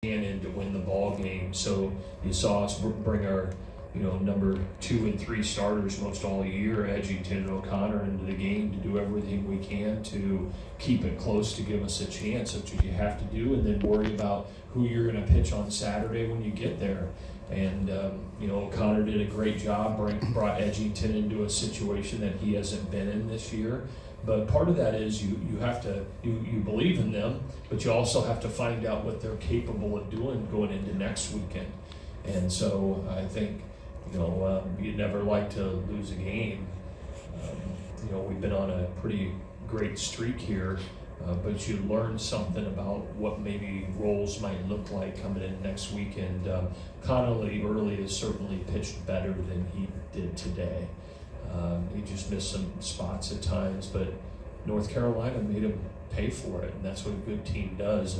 in to win the ball game. So you saw us bring our number 2 and 3 starters most all year, Edgington and O'Connor, into the game to do everything we can to keep it close to give us a chance. That's what you have to do, and then worry about who you're going to pitch on Saturday when you get there. And O'Connor did a great job, brought Edgington into a situation that he hasn't been in this year. But part of that is you have to you believe in them, but you also have to find out what they're capable of doing going into next weekend. And so I think you'd never like to lose a game. We've been on a pretty great streak here, but you learn something about what maybe roles might look like coming in next weekend. Connolly early has certainly pitched better than he did today. He just missed some spots at times, but North Carolina made him pay for it, and that's what a good team does.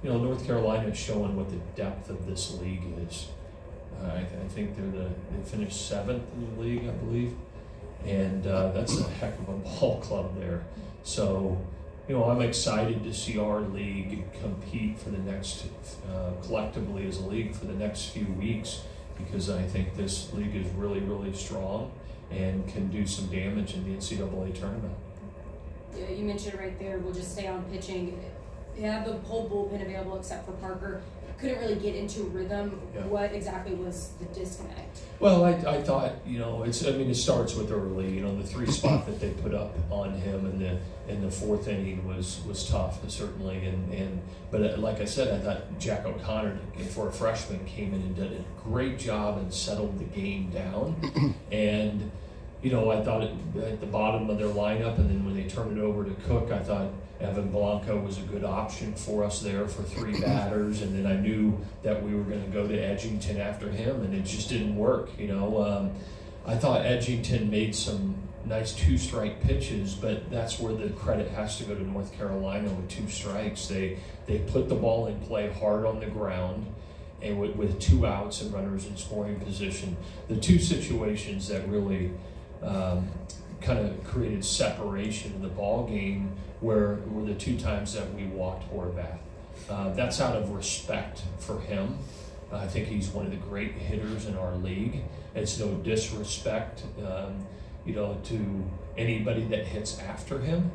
North Carolina is showing what the depth of this league is. I think they finished 7th in the league, I believe, and that's a heck of a ball club there. So, I'm excited to see our league compete for the next, collectively as a league for the next few weeks, because I think this league is really, really strong and can do some damage in the NCAA tournament. Yeah, you mentioned right there, we'll just stay on pitching. You have the whole bullpen available except for Parker. Couldn't really get into rhythm. Yeah. What exactly was the disconnect? Well, I thought, it starts with early. The 3 spot that they put up on him in the 4th inning was tough, certainly. But like I said, I thought Jack O'Connor, for a freshman, came in and did a great job and settled the game down. And I thought at the bottom of their lineup, and then when they turned it over to Cook, I thought Evan Blanco was a good option for us there for 3 batters, and then I knew that we were going to go to Edgington after him, and it just didn't work. I thought Edgington made some nice 2-strike pitches, but that's where the credit has to go to North Carolina with 2 strikes. They put the ball in play hard on the ground, and with 2 outs and runners in scoring position. The 2 situations that really kind of created separation in the ball game were the 2 times that we walked Horvath. That's out of respect for him. I think he's one of the great hitters in our league. It's no disrespect, to anybody that hits after him.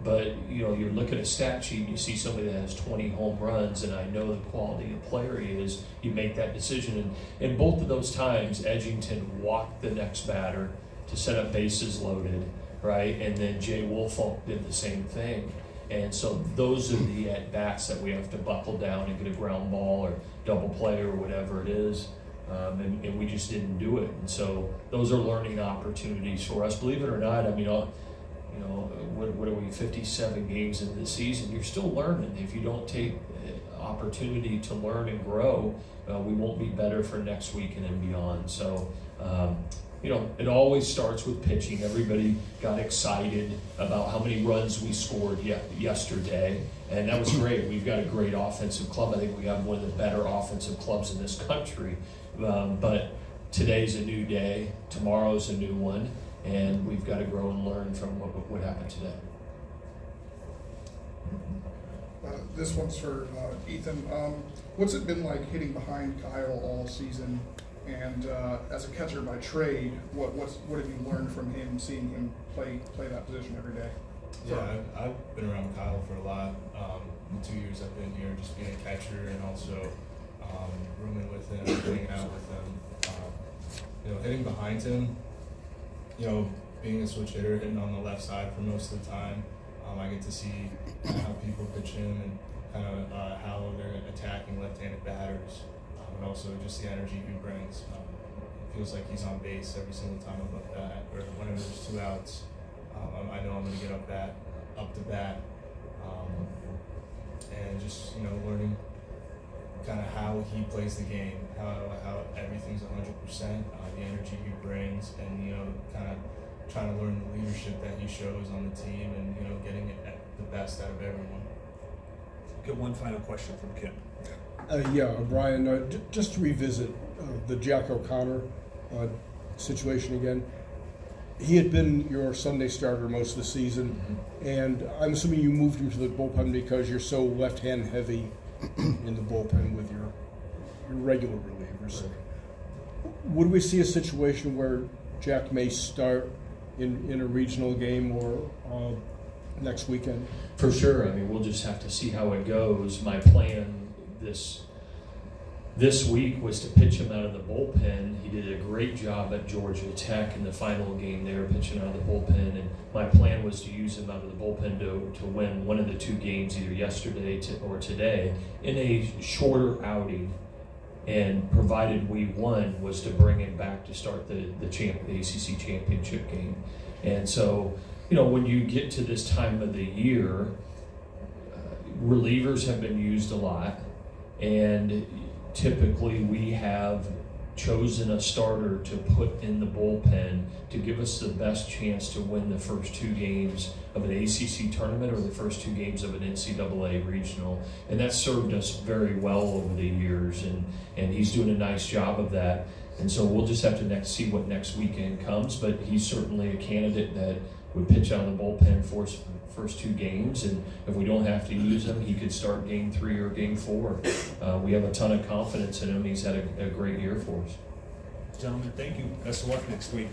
But, you look at a stat sheet and you see somebody that has 20 home runs, and I know the quality of player he is, you make that decision. And both of those times, Edgington walked the next batter to set up bases loaded, right? And then Jay Woolfolk did the same thing. And so those are the at-bats that we have to buckle down and get a ground ball or double play or whatever it is. And we just didn't do it. And so those are learning opportunities for us. Believe it or not, what are we, 57 games into the season? You're still learning. If you don't take opportunity to learn and grow, we won't be better for next week and beyond. So, it always starts with pitching. Everybody got excited about how many runs we scored yesterday, and that was great. We've got a great offensive club. I think we have one of the better offensive clubs in this country. But today's a new day. Tomorrow's a new one, and we've got to grow and learn from what happened today. This one's for Ethan. What's it been like hitting behind Kyle all season? And as a catcher by trade, what have you learned from him, seeing him play that position every day? Yeah, I've been around Kyle for a lot. The 2 years I've been here, just being a catcher and also rooming with him, hanging out with him. Hitting behind him, being a switch hitter, hitting on the left side for most of the time. I get to see how people pitch him and kind of how they're attacking left-handed batters. And also just the energy he brings. It feels like he's on base every single time I'm up bat, or whenever there's 2 outs. I know I'm going to get up to bat, and just learning kind of how he plays the game, how everything's 100%, the energy he brings, and kind of trying to learn the leadership that he shows on the team, and getting it at the best out of everyone. Get one final question from Kim. Brian, just to revisit the Jack O'Connor situation again. He had been your Sunday starter most of the season, and I'm assuming you moved him to the bullpen because you're so left-hand heavy in the bullpen with your regular relievers. Would we see a situation where Jack may start in a regional game or next weekend? For sure. I mean, we'll just have to see how it goes. My plan this week was to pitch him out of the bullpen. He did a great job at Georgia Tech in the final game there, pitching out of the bullpen. And my plan was to use him out of the bullpen to win one of the two games, either yesterday or today, in a shorter outing. And provided we won, was to bring him back to start the ACC championship game. And so, when you get to this time of the year, relievers have been used a lot, and typically we have chosen a starter to put in the bullpen to give us the best chance to win the first two games of an ACC tournament or the first two games of an NCAA regional. And that's served us very well over the years, and he's doing a nice job of that. And so we'll just have to see what next weekend comes, but he's certainly a candidate that would pitch out of the bullpen for first two games, and if we don't have to use him, he could start game 3 or game 4. We have a ton of confidence in him. He's had a great year for us. Gentlemen, thank you. Best of luck next week.